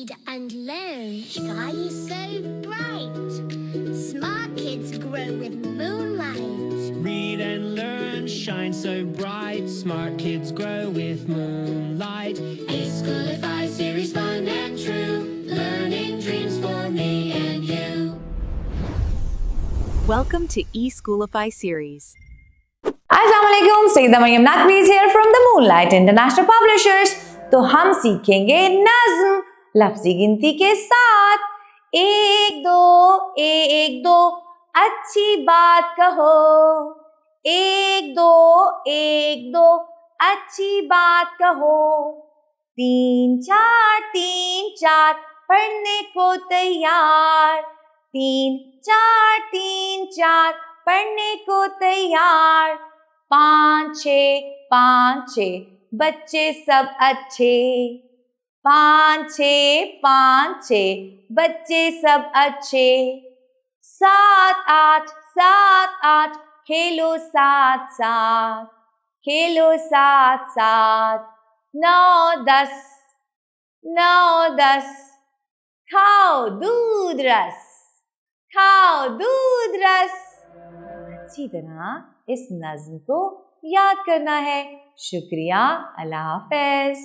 Read and learn, shine so bright. Smart kids grow with moonlight. Read and learn, shine so bright. Smart kids grow with moonlight. eSchoolify series, fun and true. Learning dreams for me and you. Welcome to eSchoolify series. Assalamualaikum, Sayyida Maryam Naqvi here from the Moonlight International Publishers। तो हम सीखेंगे नज़्म लफ्ज़ी गिनती के साथ। एक दो अच्छी बात कहो। एक दो अच्छी बात कहो। तीन चार पढ़ने को तैयार। तीन चार पढ़ने को तैयार। पाँच छः बच्चे सब अच्छे। पाँच छः बच्चे सब अच्छे। सात आठ खेलो साथ साथ। खेलो साथ साथ। नौ दस खाओ दूध रस। खाओ दूध रस। अच्छी तरह इस नज़्म को याद करना है। शुक्रिया, अल्लाह हाफ़िज़।